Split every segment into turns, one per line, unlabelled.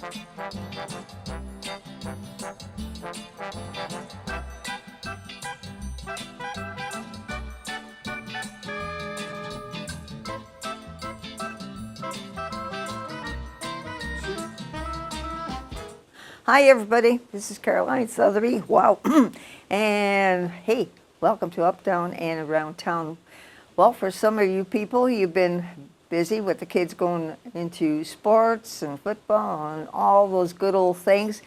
Hi, everybody. This is Caroline Sotheby. Wow. And hey, welcome to Up, Down, and Around Town. Well, for some of you people, you've been busy with the kids going into sports and football and all those good old things.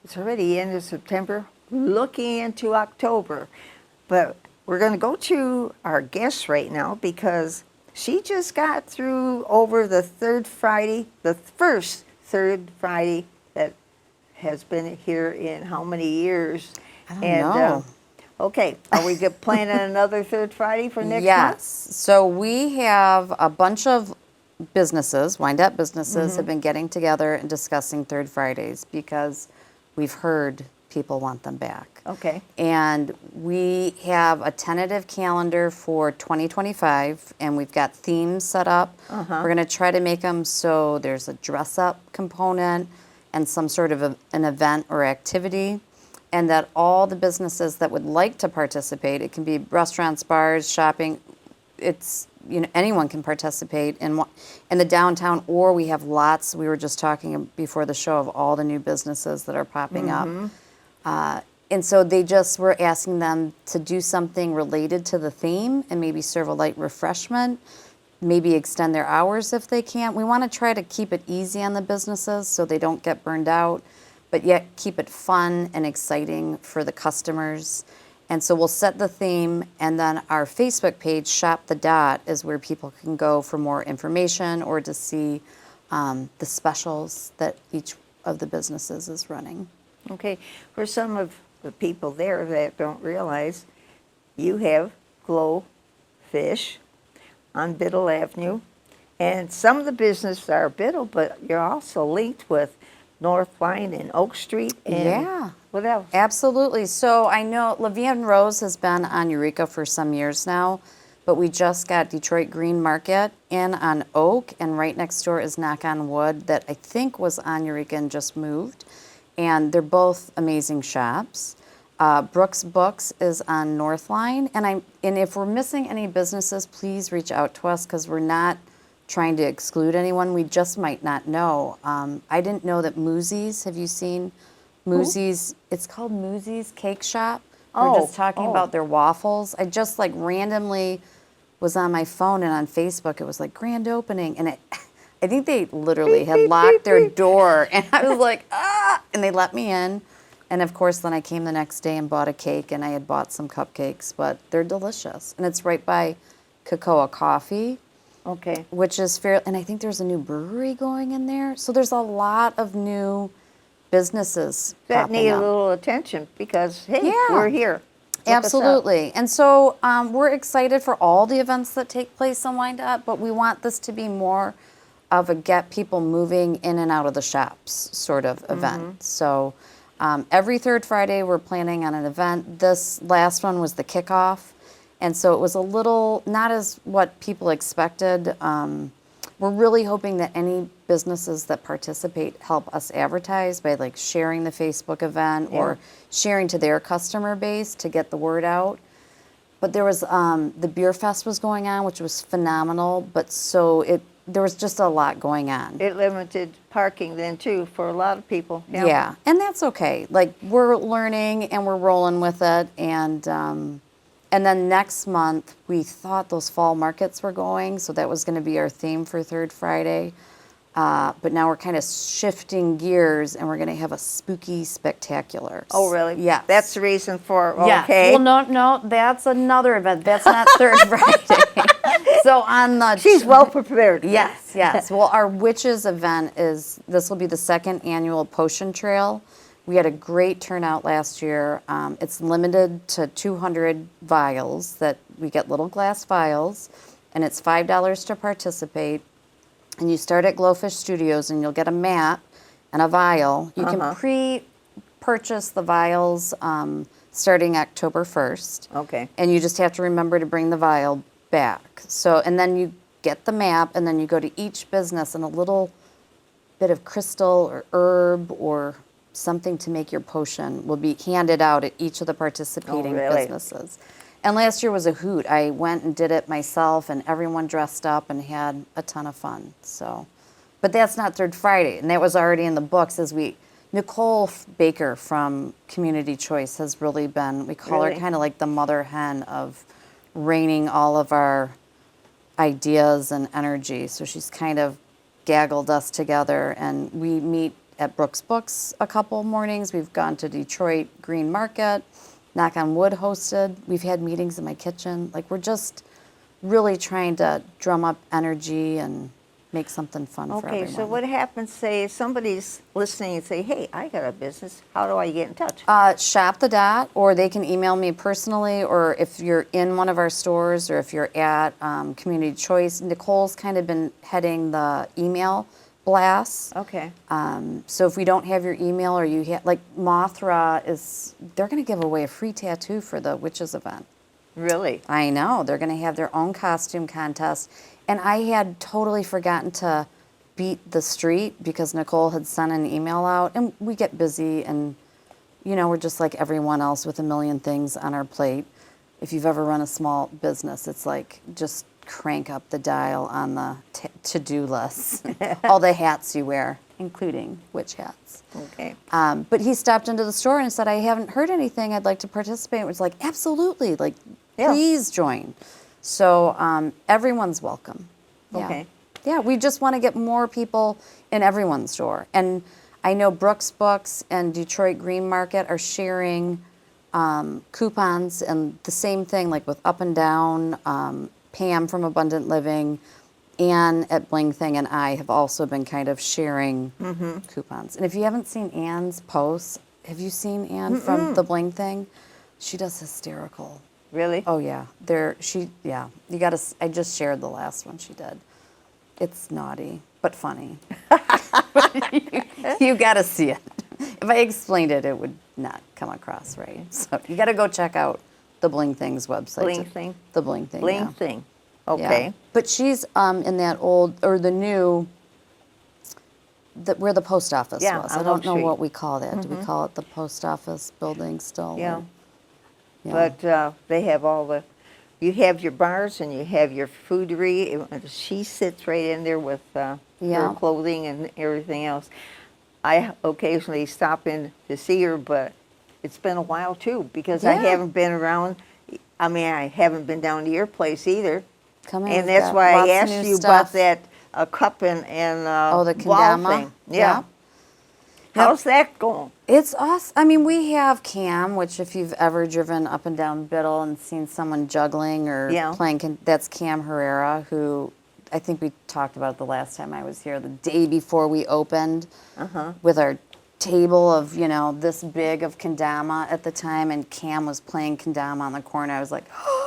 It's already end of September, looking into October. But we're going to go to our guest right now because she just got through over the first third Friday that has been here in how many years?
I don't know.
Okay, are we planning another third Friday for next month?
Yes. So we have a bunch of businesses, wind-up businesses, have been getting together and discussing third Fridays because we've heard people want them back.
Okay.
And we have a tentative calendar for 2025, and we've got themes set up. We're going to try to make them so there's a dress-up component and some sort of an event or activity, and that all the businesses that would like to participate, it can be restaurants, bars, shopping, it's, anyone can participate in the downtown, or we have lots, we were just talking before the show of all the new businesses that are popping up. And so they just were asking them to do something related to the theme and maybe serve a light refreshment, maybe extend their hours if they can. We want to try to keep it easy on the businesses so they don't get burned out, but yet keep it fun and exciting for the customers. And so we'll set the theme, and then our Facebook page, Shop the Dot, is where people can go for more information or to see the specials that each of the businesses is running.
Okay, for some of the people there that don't realize, you have Glow Fish on Biddle Avenue, and some of the businesses are Biddle, but you're also linked with North Line and Oak Street. And what else?
Absolutely. So I know Levian Rose has been on Eureka for some years now, but we just got Detroit Green Market in on Oak, and right next door is Knock on Wood that I think was on Eureka and just moved. And they're both amazing shops. Brooks Books is on North Line, and if we're missing any businesses, please reach out to us because we're not trying to exclude anyone. We just might not know. I didn't know that Moosey's. Have you seen Moosey's? It's called Moosey's Cake Shop. We're just talking about their waffles. I just randomly was on my phone and on Facebook. It was grand opening, and I think they literally had locked their door, and I was like, and they let me in. And of course, then I came the next day and bought a cake, and I had bought some cupcakes, but they're delicious. And it's right by Cocoa Coffee.
Okay.
Which is fair, and I think there's a new brewery going in there. So there's a lot of new businesses
that need
up.
a little attention because, hey, we're here.
Absolutely. And so we're excited for all the events that take place on Wind Up, but we want this to be more of a get people moving in and out of the shops sort of event. So every third Friday we're planning on an event. This last one was the kickoff. And so it was a little, not as what people expected. We're really hoping that any businesses that participate help us advertise by sharing the Facebook event or sharing to their customer base to get the word out. But there was, the Beer Fest was going on, which was phenomenal, but there was just a lot going on.
It limited parking then too for a lot of people.
Yeah, and that's okay. We're learning and we're rolling with it, and then next month we thought those fall markets were going, so that was going to be our theme for Third Friday. But now we're kind of shifting gears, and we're going to have a spooky spectacular.
Oh, really?
Yeah.
That's the reason for
okay. Well, no, that's another event. That's not Third Friday. So on the
she's well prepared.
Yes. Well, our Witches event this will be the second annual Potion Trail. We had a great turnout last year. It's limited to 200 vials that we get little glass vials, and it's $5 to participate. And you start at Glowfish Studios, and you'll get a map and a vial. You can pre-purchase the vials starting October 1st.
Okay.
And you just have to remember to bring the vial back. So, and then you get the map, and then you go to each business, and a little bit of crystal or herb or something to make your potion will be handed out at each of the participating
really?
businesses. And last year was a hoot. I went and did it myself, and everyone dressed up and had a ton of fun. So, but that's not Third Friday, and that was already in the books as we. Nicole Baker from Community Choice has really been, we call
Really?
her kind of like the mother hen of reining all of our ideas and energy. So she's kind of gaggled us together, and we meet at Brooks Books a couple mornings. We've gone to Detroit Green Market, Knock on Wood hosted. We've had meetings in my kitchen. Like, we're just really trying to drum up energy and make something fun for everyone.
Okay, so what happens, say, if somebody's listening and say, hey, I got a business, how do I get in touch?
Shop the Dot, or they can email me personally, or if you're in one of our stores, or if you're at Community Choice. Nicole's kind of been heading the email blasts.
Okay.
So if we don't have your email, or you have, like Mothra they're going to give away a free tattoo for the Witches event.
Really?
I know. They're going to have their own costume contest. And I had totally forgotten to beat the street because Nicole had sent an email out. And we get busy, and, you know, we're just like everyone else with a million things on our plate. If you've ever run a small business, it's like just crank up the dial on the to-do list. All the hats you wear, including witch hats.
Okay.
But he stopped into the store and said, I haven't heard anything. I'd like to participate. It was like, absolutely. Like,
Yeah.
please join. So everyone's welcome. Yeah.
Okay.
Yeah, we just want to get more people in everyone's store. And I know Brooks Books and Detroit Green Market are sharing coupons, and the same thing, like with Up and Down, Pam from Abundant Living, Anne at Bling Thing, and I have also been kind of sharing coupons. And if you haven't seen Anne's posts, have you seen Anne from the Bling Thing? She does hysterical.
Really?
Oh yeah, you gotta. I just shared the last one she did. It's naughty but funny. you gotta see it. If I explained it, it would not come across right. So you gotta go check out the Bling Thing's website.
Bling Thing?
The Bling Thing.
Bling
yeah.
thing.
Yeah.
Okay.
But she's in that old or the new. Where the post office
Yeah,
was.
on
I don't
Oak
know
Street.
what we call that. Do we call it the post office building still?
Yeah.
or- yeah.
But they have you have your bars and you have your foodery. She sits right in there with her
Yeah.
clothing and everything else. I occasionally stop in to see her, but it's been a while too because I
Yeah.
haven't been around. I mean, I haven't been down to your place either.
Come in,
And
we've
that's
got
why I
lots of
asked
new
you
stuff.
about that cup and
the
wall
kendama.
thing. Yeah.
Yep.
How's that going?
It's awesome. I mean, we have Cam, which if you've ever driven up and down Biddle and seen someone juggling or
Yeah.
playing, that's Cam Herrera, who I think we talked about the last time I was here, the day before we opened, with our table of, this big of kendama at the time, and Cam was playing kendama on the corner. I was like,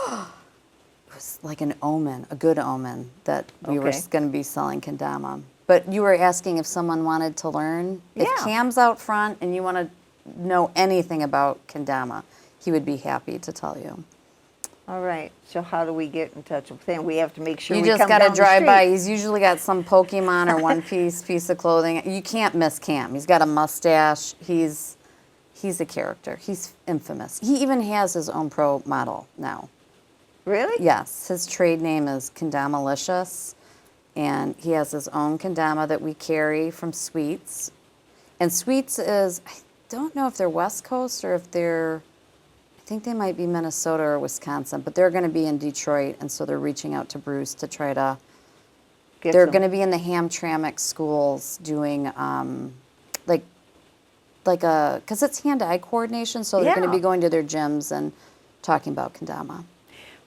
it was like an omen, a good omen, that we were
Okay.
going to be selling kendama. But you were asking if someone wanted to learn. If
Yeah.
Cam's out front and you want to know anything about kendama, he would be happy to tell you.
All right. So how do we get in touch with him? We have to make sure
You
we
just
come
got to
down the
drive by.
street.
He's usually got some Pokemon or one piece of clothing. You can't miss Cam. He's got a mustache. He's a character. He's infamous. He even has his own pro model now.
Really?
Yes, his trade name is Kendamalicious, and he has his own kendama that we carry from Sweets. And Sweets is, I don't know if they're West Coast or if they're, I think they might be Minnesota or Wisconsin, but they're going to be in Detroit, and so they're reaching out to Bruce to try to,
Get
they're
some-
going to be in the Hamtramck schools doing because it's hand-eye coordination, so they're going to
Yeah.
be going to their gyms and talking about kendama.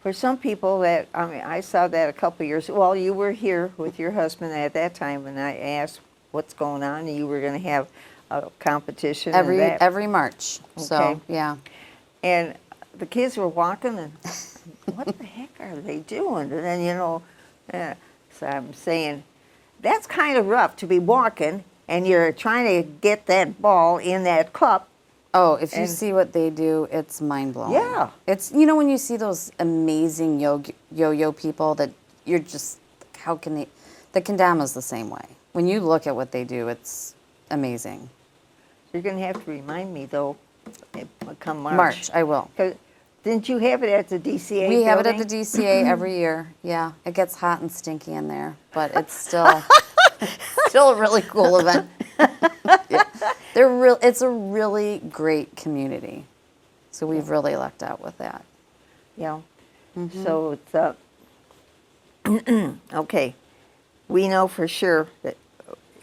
For some people I saw that a couple years, well, you were here with your husband at that time, and I asked what's going on, and you were going to have a competition. and that.
Every March. So,
Okay.
yeah.
And the kids were walking, and what the heck are they doing? And then, so I'm saying, that's kind of rough to be walking, and you're trying to get that ball in that cup.
Oh, if you
And-
see what they do, it's mind-blowing.
Yeah.
It's, when you see those amazing yo-yo people that you're just, how can they, the kendama's the same way. when you look at what they do, it's amazing.
You're going to have to remind me, though, come March.
March, I will.
'Cause didn't you have it at the DCA
We have it at
building?
the DCA every year. Yeah, it gets hot and stinky in there, but it's still still a really cool event. Yeah. It's a really great community, so we've really lucked out with that.
Yeah.
Mm-hmm.
So it's okay. We know for sure that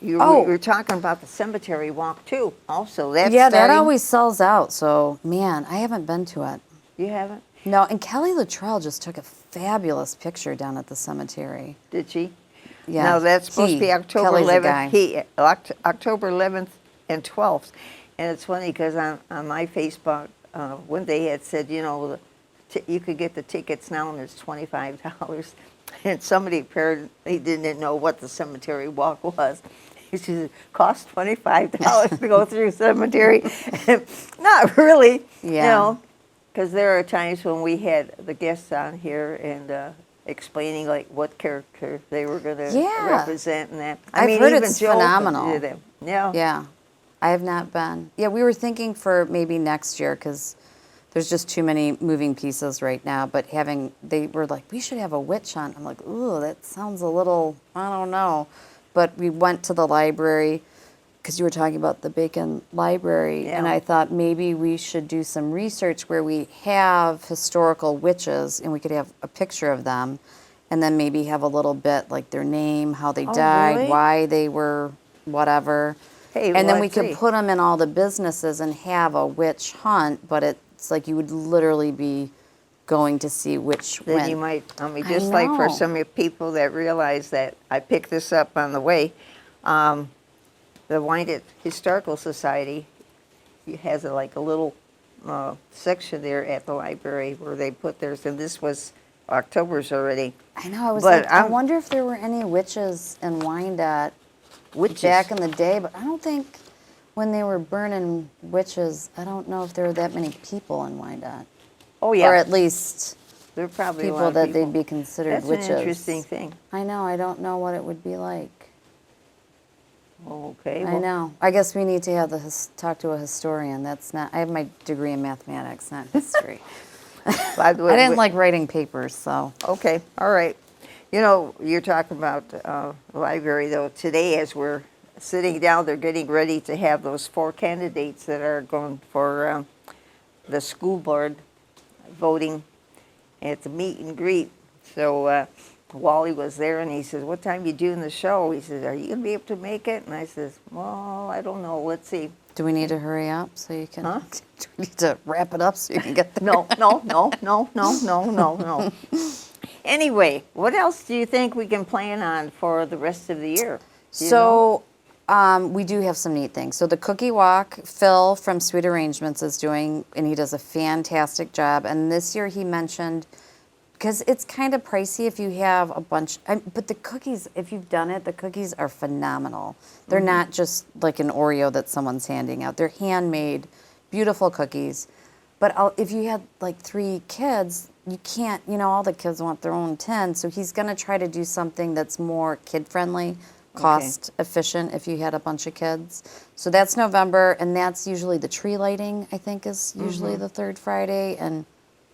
you
Oh.
were talking about the cemetery walk too. Also, that's
Yeah, that
starting.
always sells out. So man, I haven't been to it.
You haven't?
No, and Kelly Luttrell just took a fabulous picture down at the cemetery.
Did she?
Yeah.
Now that's supposed to be October
Kelly's a guy.
11th. October 11th and 12th, and it's funny because on my Facebook, one day had said, you know, you could get the tickets now and it's $25, and somebody apparently didn't know what the cemetery walk was. She said, it costs $25 to go through cemetery. Not really, you
Yeah.
know, because there are times when we had the guests on here and explaining like what character they were going to
Yeah.
represent and that.
I've heard
even
it's
Joe
phenomenal.
did it. Yeah.
Yeah, I have not been. Yeah, we were thinking for maybe next year because there's just too many moving pieces right now. But they were like, we should have a witch hunt. I'm like, ooh, that sounds a little, I don't know. But we went to the library because you were talking about the Bacon Library, and
Yeah.
I thought maybe we should do some research where we have historical witches and we could have a picture of them, and then maybe have a little bit like their name, how they
Oh,
died,
really?
why they were whatever.
Hey,
And then we
let's
could
see.
put them in all the businesses and have a witch hunt, but it's like you would literally be going to see which
Then
went.
you might,
I
just like for
know.
some of you people that realize that I picked this up on the way, the Wyandotte Historical Society has like a little section there at the library where they put theirs, and this was October's already.
I know. I was
But
like, I
I'm-
wonder if there were any witches in Wyandotte
Witches.
back in the day, but I don't think when they were burning witches, I don't know if there were that many people in Wyandotte.
Oh yeah,
Or at least
there are probably a lot
people
of
that
people.
they'd be considered
That's
witches.
an interesting thing.
I know. I don't know what it would be like.
Okay,
I
well,
know. I guess we need to have talk to a historian. That's not. I have my degree in mathematics, not history.
by the way,
I didn't
we-
like writing papers, so.
Okay, all right. You know, you're talking about the library, though. Today, as we're sitting down, they're getting ready to have those 4 candidates that are going for the school board voting. And it's a meet and greet. So Wally was there, and he says, what time you doing the show? He says, are you going to be able to make it? And I says, well, I don't know. Let's see.
Do we need to hurry up so you can?
Huh?
Do we need to wrap it up so you can get there?
No. Anyway, what else do you think we can plan on for the rest of the year? Do you know?
So we do have some neat things. So the cookie walk, Phil from Sweet Arrangements is doing, and he does a fantastic job. And this year he mentioned, because it's kind of pricey if you have a bunch, but the cookies, if you've done it, the cookies are phenomenal. They're not just like an Oreo that someone's handing out. They're handmade, beautiful cookies. But if you had like 3 kids, you can't, all the kids want their own tin. So he's going to try to do something that's more kid-friendly, cost efficient if you had a bunch of kids. So that's November, and that's usually the tree lighting, I think, is usually the 3rd Friday. And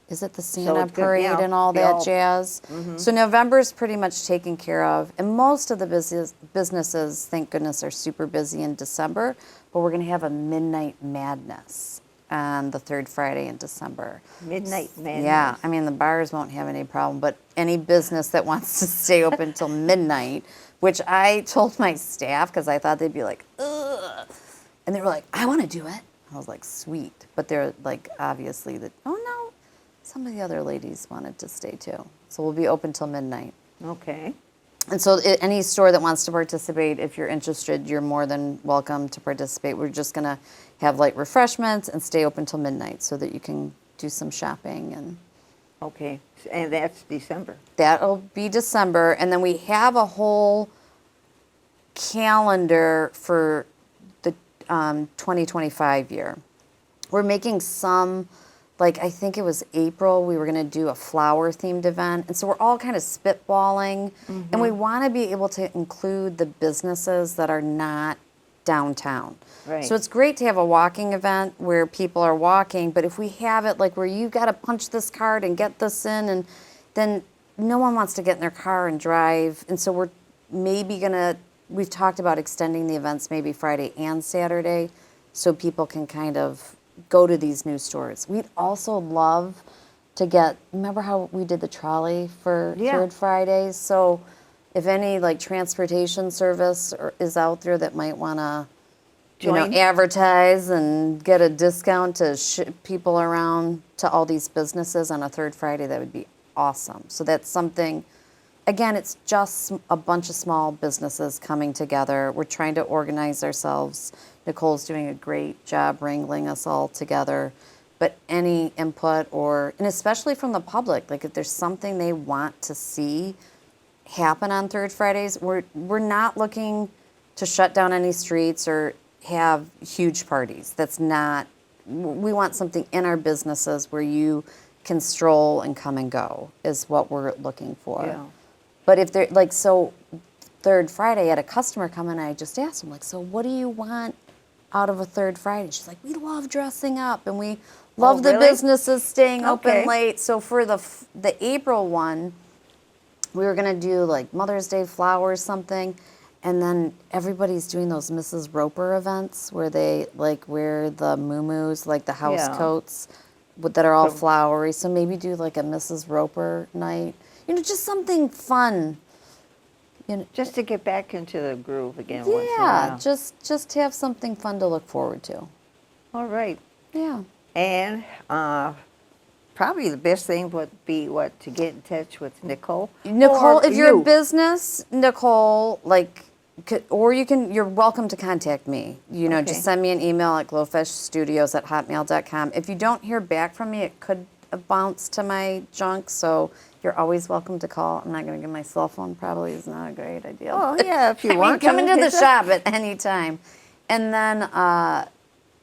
is it the Santa
it's good,
parade
yeah,
and all
they
that
all-
jazz? So November's pretty much taken care of. And most of the businesses, thank goodness, are super busy in December. But we're going to have a Midnight Madness on the 3rd Friday in December.
Midnight Madness.
Yeah, I mean, the bars won't have any problem, but any business that wants to stay open till midnight, which I told my staff because I thought they'd be like, ugh. And they were like, I want to do it. I was like, sweet. But they're like, obviously, oh no, some of the other ladies wanted to stay too. So we'll be open till midnight.
Okay.
And so any store that wants to participate, if you're interested, you're more than welcome to participate. We're just going to have light refreshments and stay open till midnight so that you can do some shopping. And
Okay. And that's December.
that'll be December. And then we have a whole calendar for the 2025 year. We're making some like I think it was April, we were going to do a flower themed event. And so we're all kind of spitballing. And we want to be able to include the businesses that are not downtown.
Right.
So it's great to have a walking event where people are walking, but if we have it like where you got to punch this card and get this in, and then no one wants to get in their car and drive. And so we're maybe we've talked about extending the events maybe Friday and Saturday so people can kind of go to these new stores. We'd also love to remember how we did the trolley for
Yeah.
Third Fridays? So if any like transportation service is out there that might want to
Join.
advertise and get a discount to ship people around to all these businesses on a Third Friday, that would be awesome. So that's something, again, it's just a bunch of small businesses coming together. We're trying to organize ourselves. Nicole's doing a great job wrangling us all together. But any input and especially from the public, like if there's something they want to see happen on Third Fridays, we're not looking to shut down any streets or have huge parties. That's not, we want something in our businesses where you can stroll and come and go is what we're looking for.
Yeah.
But if they're like, so Third Friday, I had a customer come in and I just asked him, like, so what do you want out of a Third Friday? She's like, we love dressing up and we love the
really?
businesses staying
Okay.
open late. So for the April one, we were gonna do like Mother's Day flowers, something, and then everybody's doing those Mrs. Roper events where they like wear the muumuus, like the house
Yeah.
coats that are all flowery. So maybe do like a Mrs. Roper night, just something fun.
Just to get back into the groove again once in a
Yeah,
while.
just to have something fun to look forward to.
All right.
Yeah.
And probably the best thing would be to get in touch with Nicole.
Nicole,
Or
if you're
you.
a business, Nicole, or you're welcome to contact me.
Okay.
Just send me an email at glowfishstudios@hotmail.com. If you don't hear back from me, it could bounce to my junk, so you're always welcome to call. I'm not going to give my cell phone, probably is not a great idea.
Oh, yeah, if you
I mean,
want to.
come into the
It's a-
shop at any time. And then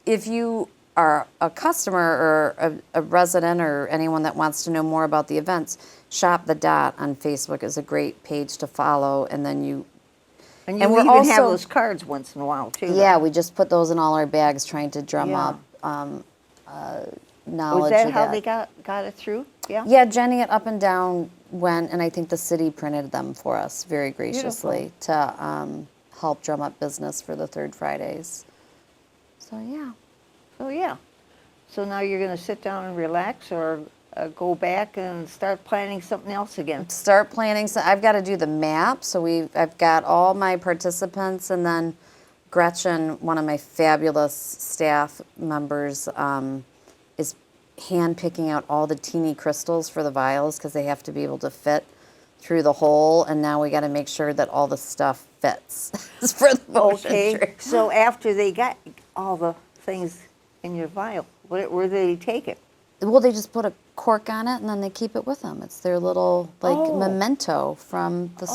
if you are a customer or a resident or anyone that wants to know more about the events, Shop the Dot on Facebook is a great page to follow. And then
And you
and we're
even have
also-
those cards once in a while, too.
yeah, we just put those in all our bags trying to drum
Yeah.
up knowledge
Was that
of
how
that.
they got it through? Yeah?
Yeah, Jenny at Up and Down went, and I think the city printed them for us very graciously to help drum up business for the Third Fridays. So yeah.
So, yeah. So now you're going to sit down and relax or go back and start planning something else again?
Start planning. So I've got to do the map. So I've got all my participants, and then Gretchen, one of my fabulous staff members, is hand picking out all the teeny crystals for the vials because they have to be able to fit through the hole. And now we got to make sure that all the stuff fits for the motion
Okay.
tree.
So after they got all the things in your vial, where do they take it?
Well, they just put a cork on it and then they keep it with them. It's their little
Oh.
memento from the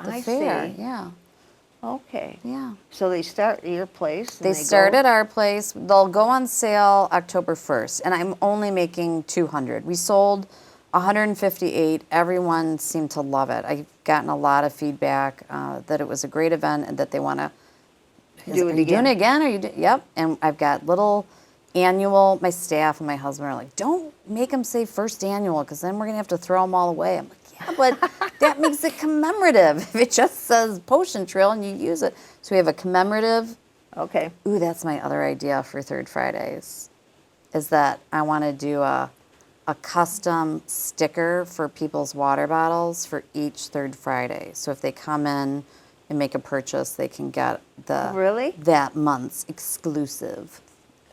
I
fair.
see.
Yeah,
Okay.
yeah.
So they start at your place. And
They start at our place. They'll go on sale October 1st, and I'm only making 200. We sold 158. Everyone seemed to love it. I've gotten a lot of feedback that it was a great event and that they want to
Do it
Are you doing
again.
it again? Are you? Yep. And I've got little annual. My staff and my husband are like, don't make them say first annual because then we're gonna have to throw them all away. I'm like, yeah, but that makes it commemorative. If it just says Potion Trail and you use it, so we have a commemorative.
Okay.
Ooh, that's my other idea for Third Fridays, is that I want to do a custom sticker for people's water bottles for each Third Friday. So if they come in and make a purchase, they can get
Really?
that month's exclusive.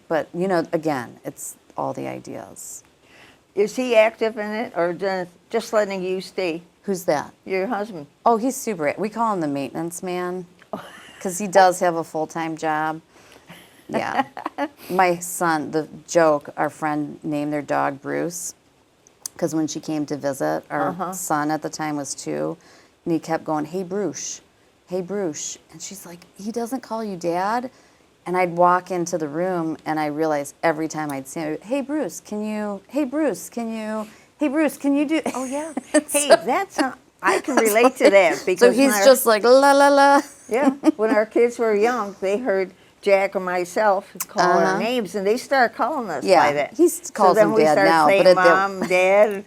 But, again, it's all the ideas.
Is he active in it or just letting you stay?
Who's that?
Your husband?
Oh, he's super. We call him the maintenance man because he does have a full-time job. Yeah. My son, the joke, our friend named their dog Bruce because when she came to visit, our son at the time was 2, and he kept going, hey, Bruce. Hey, Bruce. And she's like, he doesn't call you Dad? And I'd walk into the room, and I realized every time I'd see him, hey, Bruce, can you, hey, Bruce, can you, hey, Bruce, can you do?
Oh, yeah. Hey, that's I can relate to that because
So he's just like, la, la, la.
yeah, when our kids were young, they heard Jack or myself call our names, and they started calling us
Yeah,
by that.
he calls
then
them
we
Dad
started
now,
saying
but
Mom, Dad.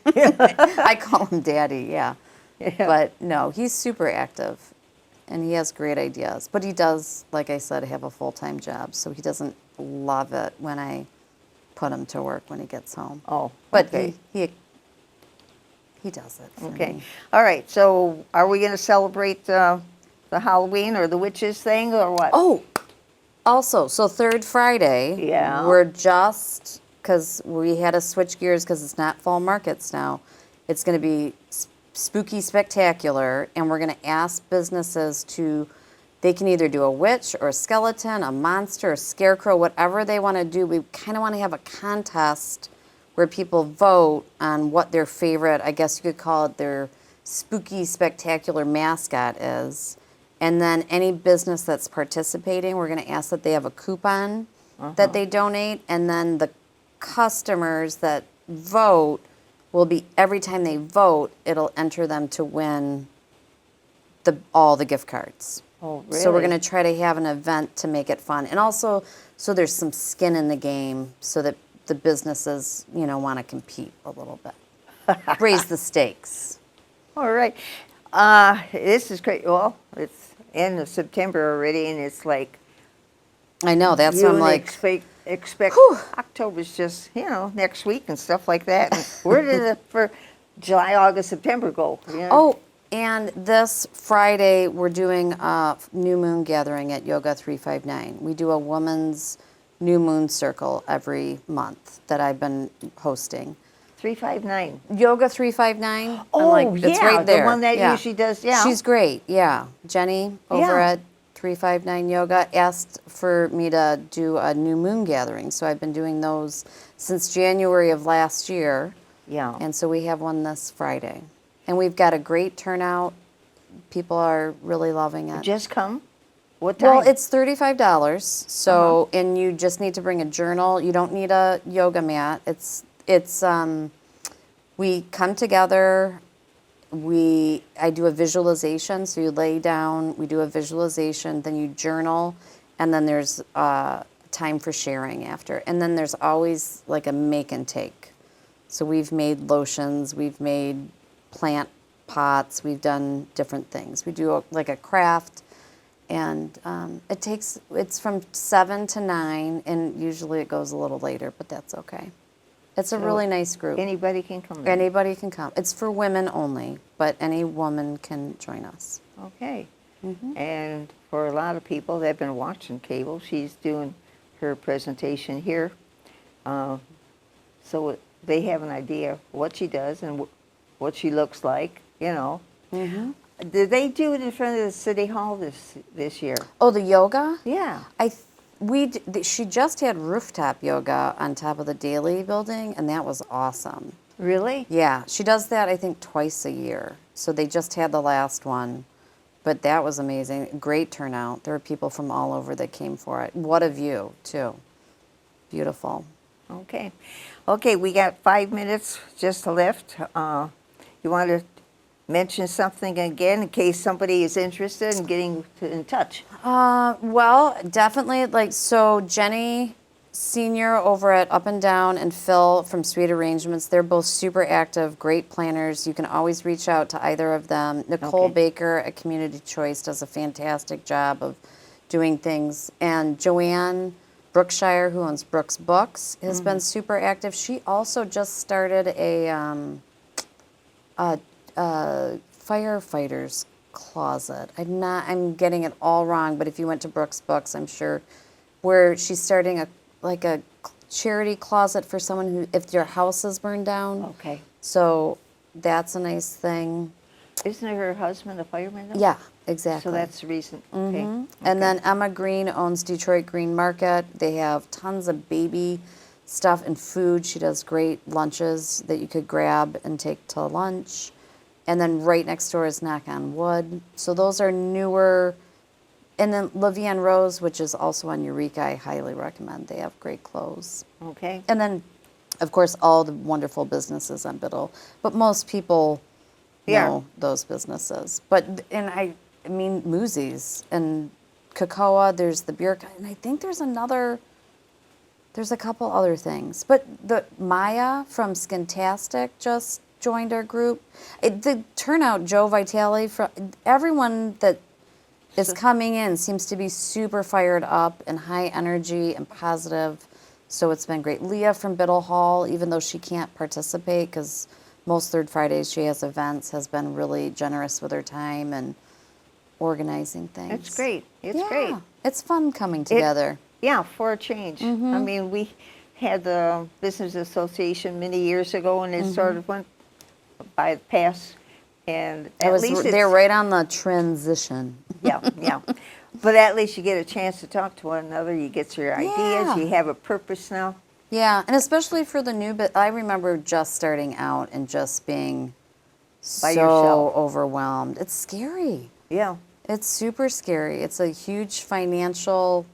I call him Daddy, yeah. But no, he's super active, and he has great ideas. But he does, like I said, have a full-time job, so he doesn't love it when I put him to work when he gets home.
Oh,
But
okay.
he does it for
Okay.
me.
All right. So, are we going to celebrate the Halloween or the witches thing or what?
Oh, also, so third Friday,
Yeah.
we're just, because we had to switch gears because it's not fall markets now. It's going to be spooky spectacular, and we're going to ask businesses to, they can either do a witch or a skeleton, a monster, a scarecrow, whatever they want to do. We kind of want to have a contest where people vote on what their favorite, I guess you could call it their spooky spectacular mascot is. And then any business that's participating, we're going to ask that they have a coupon that they donate. And then the customers that vote will be, every time they vote, it'll enter them to win all the gift cards.
Oh, really?
So we're going to try to have an event to make it fun. And also, so there's some skin in the game so that the businesses, want to compete a little bit. Raise the stakes.
All right. This is great. Well, it's end of September already, and it's like
I know, that's
you
what I'm
and
like.
expect
Whew.
October's just next week and stuff like that. And where did it for July, August, September go?
Oh, and this Friday, we're doing a new moon gathering at Yoga 359. We do a woman's new moon circle every month that I've been hosting.
359.
Yoga 359.
Oh,
it's
yeah,
right there.
the one that usually does, yeah.
She's great, yeah. Jenny over
Yeah.
at 359 Yoga asked for me to do a new moon gathering. So I've been doing those since January of last year.
Yeah.
And so we have one this Friday. And we've got a great turnout. People are really loving it.
Just come. What time?
Well, it's $35. So, and you just need to bring a journal. You don't need a yoga mat. We come together. I do a visualization. So you lay down, we do a visualization, then you journal, and then there's time for sharing after. And then there's always like a make and take. So we've made lotions, we've made plant pots, we've done different things. We do like a craft, and it's from 7 to 9, and usually it goes a little later, but that's okay. It's a really nice group.
Anybody can come in.
Anybody can come. It's for women only, but any woman can join us.
Okay. And for a lot of people that have been watching cable, she's doing her presentation here. So they have an idea of what she does and what she looks like, Did they do it in front of the City Hall this year?
Oh, the yoga?
Yeah.
She just had rooftop yoga on top of the Daily building, and that was awesome.
Really?
Yeah, she does that, I think, twice a year. So they just had the last one, but that was amazing. Great turnout. There were people from all over that came for it. What a view, too. Beautiful.
Okay. Okay, we got 5 minutes just left. You want to mention something again in case somebody is interested in getting in touch?
Well, definitely, so Jenny Senior over at Up and Down and Phil from Sweet Arrangements, they're both super active, great planners. You can always reach out to either of them. Nicole
Okay.
Baker at Community Choice does a fantastic job of doing things. And Joanne Brookshire, who owns Brooks Books, has been super active. She also just started a firefighter's closet. I'm getting it all wrong, but if you went to Brooks Books, I'm sure, where she's starting a charity closet for someone who, if their house is burned down.
Okay.
So that's a nice thing.
Isn't her husband a fireman though?
Yeah, exactly.
So that's the reason. Okay.
And then Emma Green owns Detroit Green Market. They have tons of baby stuff and food. She does great lunches that you could grab and take to lunch. And then right next door is Knock on Wood. So those are newer And then La Vie en Rose, which is also on Eureka, I highly recommend. They have great clothes.
Okay.
And then, of course, all the wonderful businesses on Biddle. But most people
Yeah.
know those businesses. But, and I mean, Moosey's and Cocoa, there's the beer, and I think there's a couple other things. But the Maya from Skintastic just joined our group. The turnout, Joe Vitale, everyone that is coming in seems to be super fired up and high energy and positive. So it's been great. Leah from Biddle Hall, even though she can't participate because most Third Fridays she has events, has been really generous with her time and organizing things.
It's great. It's
Yeah,
great.
it's fun coming together.
Yeah, for a change. I mean, we had the Business Association many years ago, and it sort of went by the pass. And at least
they're
it's,
right on the transition.
yeah, yeah. But at least you get a chance to talk to one another. You get your ideas.
Yeah.
You have a purpose now.
Yeah, and especially for the new bit, I remember just starting out and just being
By
so
yourself.
overwhelmed. It's scary.
Yeah.
It's super scary. It's a huge financial.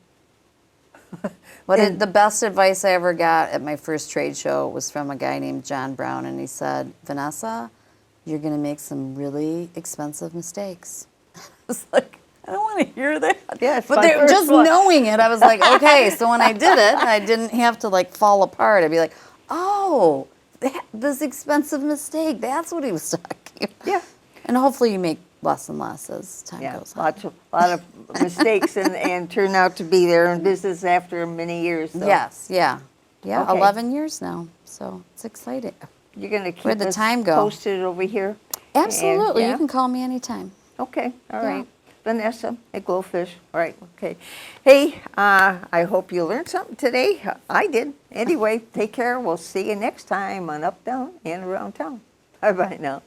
And-
The best advice I ever got at my first trade show was from a guy named John Brown, and he said, "Vanessa, you're going to make some really expensive mistakes." It's like, I don't want to hear that.
Yeah, it's
but
my first
just
one.
knowing it, I was like, okay. So when I did it, I didn't have to like fall apart. I'd be like, oh, this expensive mistake. That's what he was talking about.
Yeah.
And hopefully you make less and less as time
Yeah,
goes on.
lot of mistakes and turn out to be there in business after many years. So
Yes, yeah. Yeah,
Okay.
11 years now. So it's exciting.
You're going to keep
Where'd the
us
time go?
posted over here?
Absolutely.
And, yeah.
You can call me anytime.
Okay, all
Yeah.
right. Vanessa at Glowfish. All right, okay. Hey, I hope you learned something today. I did. Anyway, take care. We'll see you next time on Up, Down, and Around Town. Bye-bye now.